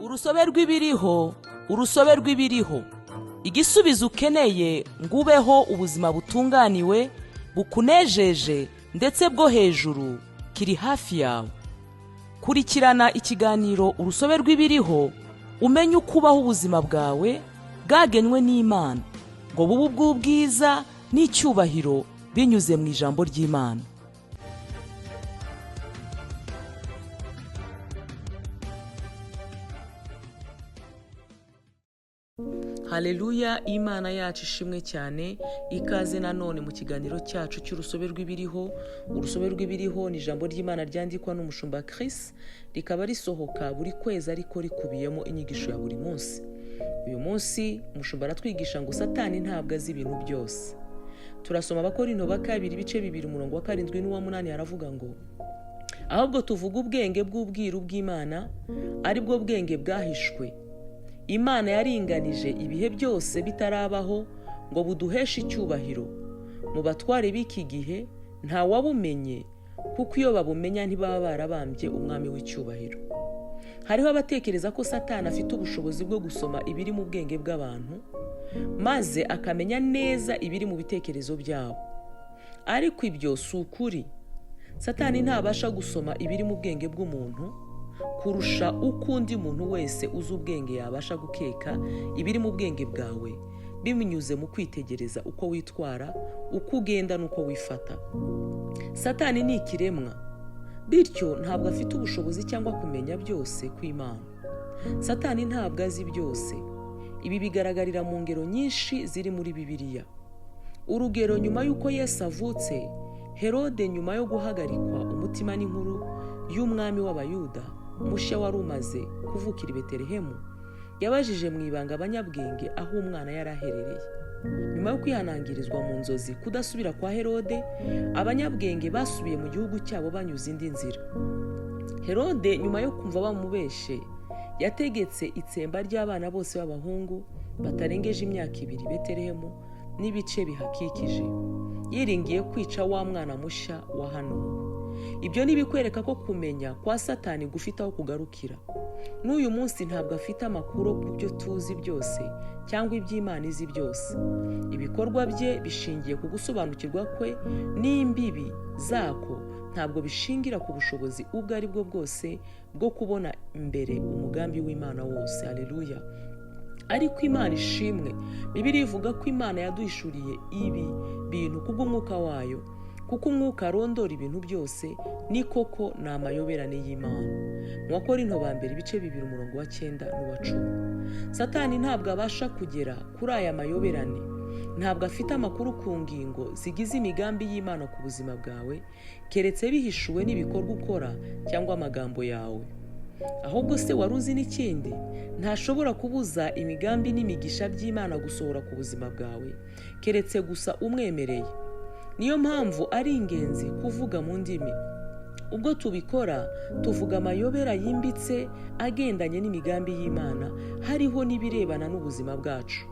urusobe rw'ibiriho, urusobe rw'ibiriho. Igisubizo ukeneye ngo ubeho ubuzima butunganiwe, bukunejeje ndetse bwo hejuru kiri hafi yawe. Kurikirana ikiganiro urusobe rw'ibiriho, umenye uko ubaho ubuzima bwawe bwagenwe n'Imana ngo bube ubw'ubwiza n'icyubahiro binyuze mu ijambo ry'Imana. Haleluya, Imana yacu ishimwe cyane. Ikaze nanone mu kiganiro cyacu cy'urusobe rw'ibiriho. Urusobe rw'ibiriho ni ijambo ry'Imana ryandikwa n'umushumba Chris, rikaba risohoka buri kwezi ariko rikubiyemo inyigisho ya buri munsi. Uyu munsi umushumba aratwigisha ngo Satani ntabwo azi ibintu byose. Turasoma Abakorinto ba kabiri ibice 2 umurongo wa 7 n'uwa 8, aravuga ngo ahubwo tuvuga ubwenge bw'ubwiru bw'Imana, ari bwo bwenge bwahishwe. Imana yaringanije ibihe byose bitarabaho ngo buduheshe icyubahiro. Mu batware b'iki gihe nta wabumenye, kuko iyo babumenya ntibaba barabambye umwami w'icyubahiro. Hariho abatekereza ko Satani afite ubushobozi bwo gusoma ibiri mu bwenge bw'abantu maze akamenya neza ibiri mu bitekerezo byabo, ariko ibyo si ukuri. Satani ntabasha gusoma ibiri mu bwenge bw'umuntu kurusha uko undi muntu wese uzi ubwenge yabasha gukeka ibiri mu bwenge bwawe, binyuze mu kwitegereza uko witwara, uko ugenda n'uko wifata. Satani ni ikiremwa, bityo ntabwo afite ubushobozi cyangwa kumenya byose kw'Imana. Satani ntabwo azi byose. Ibi bigaragarira mu ngero nyinshi ziri muri Bibiliya. Urugero, nyuma y'uko Yesu avutse, Herode nyuma yo guhagarikwa umutima n'inkuru y'umwami w'Abayuda mushya wari umaze kuvukira i Betelehemu, yabajije mu ibanga abanyabwenge aho umwana yari aherereye. Nyuma yo kwihanangirizwa mu nzozi kudasubira kwa Herode, abanyabwenge basubiye mu gihugu cyabo banyuze indi nzira. Herode nyuma yo kumva bamubeshe, yategetse itsemba ry'abana bose b'abahungu batarengeje imyaka 2 Betelehemu n'ibice bihakikije, yiringiye kwica wa mwana mushya wahanuwe. Ibyo nibikwereka ko kumenya kwa Satani gufite aho kugarukira. N'uyu munsi ntabwo afite amakuru ku byo tuzi byose cyangwa iby'Imana izi byose. Ibikorwa bye bishingiye ku gusobanukirwa kwe n'imbibi zako, ntabwo bishingira ku bushobozi ubwo ari bwo bwose bwo kubona imbere umugambi w'Imana wose. Haleluya. Ariko Imana ishimwe, Bibiliya ivuga ko Imana yaduhishuriye ibi bintu kubw'umwuka wayo, kuko umwuka arondora ibintu byose, ni koko ni amayoberane y'Imana. Mu Bakorinto ba mbere ibice 2 umurongo wa 9 n'uwa 10. Satani ntabwo abasha kugera kuri aya mayoberane. Ntabwo afite amakuru ku ngingo zigize imigambi y'Imana ku buzima bwawe, keretse bihishuwe n'ibikorwa ukora cyangwa amagambo yawe. Ahubwo se wari uzi n'ikindi? Ntashobora kubuza imigambi n'imigisha by'Imana gusohora ku buzima bwawe, keretse gusa umwemereye. Niyo mpamvu ari ingenzi kuvuga mu ndimi. Ubwo tubikora, tuvuga amayobera yimbitse agendanye n'imigambi y'Imana, hariho n'ibirebana n'ubuzima bwacu.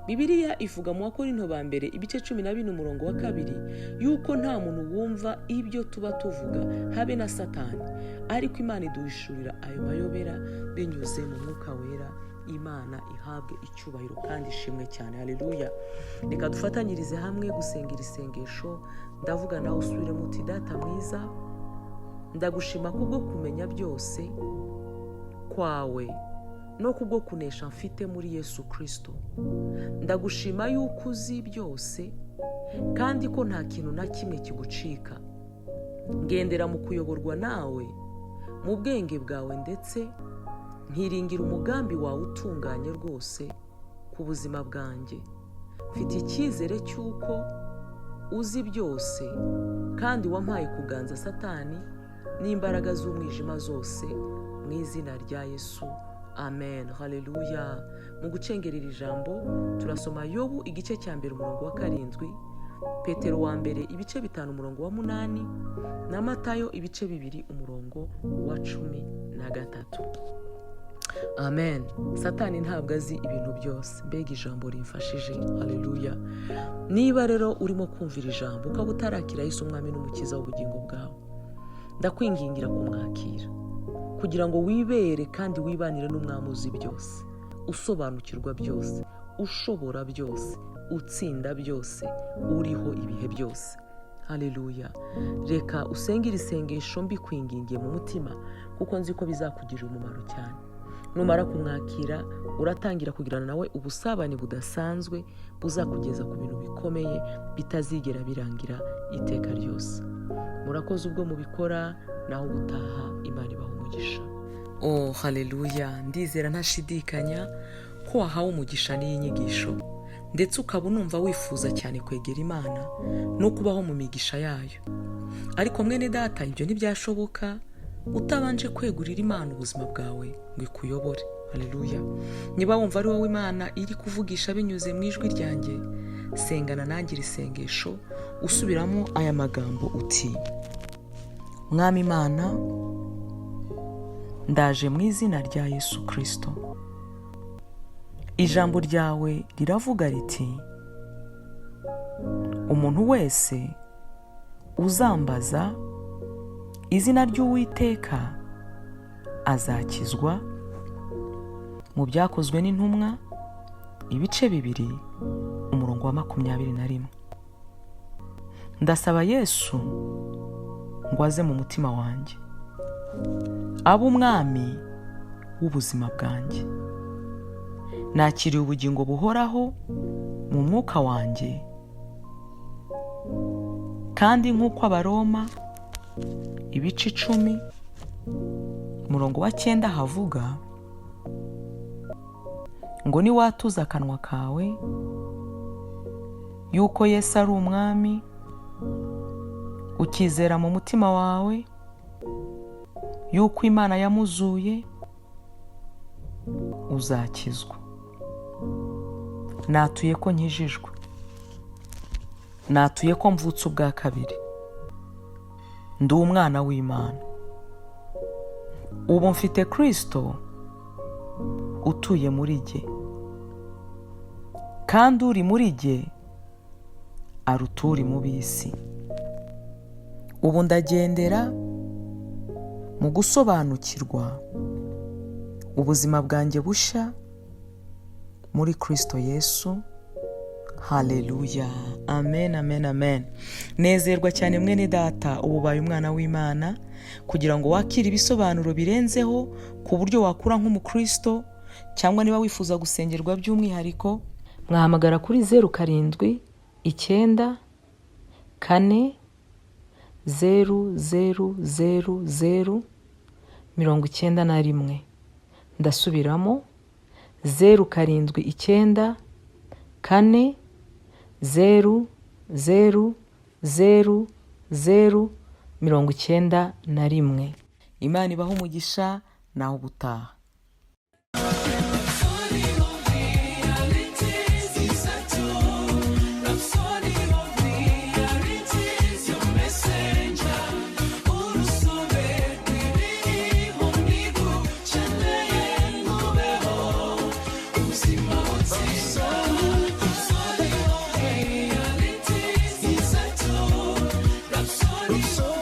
Bibiliya ivuga mu Bakorinto ba mbere ibice 14 umurongo wa 2 yuko nta muntu wumva ibyo tuba tuvuga habe na Satani, ariko Imana iduhishurira ayo mayobera binyuze mu Mwuka Wera. Imana ihabwe icyubahiro kandi ishimwe cyane. Haleluya. Reka dufatanyirize hamwe gusengera isengesho. Ndavuga nawe usubire muti: Data mwiza, ndagushima kubwo kumenya byose kwawe no kubwo kunesha mfite muri Yesu Kristo. Ndagushima yuko uzi byose kandi ko nta kintu na kimwe kigucika. Ngendera mu kuyoborwa nawe mu bwenge bwawe, ndetse nkiringira umugambi wawe utunganye rwose ku buzima bwanjye. Mfite icyizere cy'uko uzi byose kandi wampaye kuganza Satani n'imbaraga z'umwijima zose, mu izina rya Yesu. Amen. Haleluya. Mu gucengerera ijambo turasoma Yobu igice cya 1 umurongo wa 7, Petero wa mbere ibice 5 umurongo wa 8, na Matayo ibice 2 umurongo wa 13. Amen. Satani ntabwo azi ibintu byose. Mbega ijambo rimfashije. Haleluya. Niba rero urimo kumvira ijambo ukaba utarakira Yesu umwami n'umukiza w'ubugingo bwawe, ndakwingingira kumwakira kugira ngo wibere kandi wibanire n'umwami uzi byose, usobanukirwa byose, ushobora byose, utsinda byose, uriho ibihe byose. Haleluya. Reka usengere isengesho mbikwingingiye mu mutima, kuko nzi ko bizakugirira umumaro cyane. Numara kumwakira, uratangira kugirana nawe ubusabane budasanzwe buzakugeza ku bintu bikomeye bitazigera birangira iteka ryose. Murakoze ubwo mubikora, naho gutaha Imana ibaha umugisha. Oh, haleluya. Ndizera ntashidikanya ko wahawe umugisha n'iyi nyigisho, ndetse ukaba unumva wifuza cyane kwegera Imana no kubaho mu migisha yayo. Ariko mwene data, ibyo ntibyashoboka utabanje kwegurira Imana ubuzima bwawe ngo ikuyobore. Haleluya. Niba wumva ari wowe Imana iri kuvugisha binyuze mu ijwi ryanjye, sengana nanjye iri sengesho usubiramo aya magambo uti: Mwami Imana, ndaje mu izina rya Yesu Kristo. Ijambo ryawe riravuga riti, umuntu wese uzambaza izina ry'Uwiteka azakizwa. Mu Byakozwe n'Intumwa ibice 2 umurongo wa 21. Ndasaba Yesu ngo aze mu mutima wanjye, abe umwami w'ubuzima bwanjye. Nakiriye ubugingo buhoraho mu mwuka wanjye, kandi nk'uko Abaroma ibice 10 umurongo wa 9 havuga ngo niwatuza akanwa kawe yuko Yesu ari umwami, ukizera mu mutima wawe yuko Imana yamuzuye, uzakizwa. Natuye ko nkijijwe, natuye ko mvutse ubwa kabiri, ndi umwana w'Imana. Ubu mfite Kristo utuye muri jye, kandi uri muri jye aruta uri mu b'isi. Ubu ndagendera mu gusobanukirwa ubuzima bwanjye busha muri Kristo Yesu. Haleluya. Amen, amen, amen. Nezerwa cyane mwene data, ububaye umwana w'Imana, kugira ngo wakire ibisobanuro birenzeho ku buryo wakura nk'umukristo, cyangwa niba wifuza gusengerwa by'umwihariko, mwahamagara kuri 07 9 4 000 91. Ndasubiramo 07 9 4 000 91. Imana ibaho umugisha, naho gutaha. So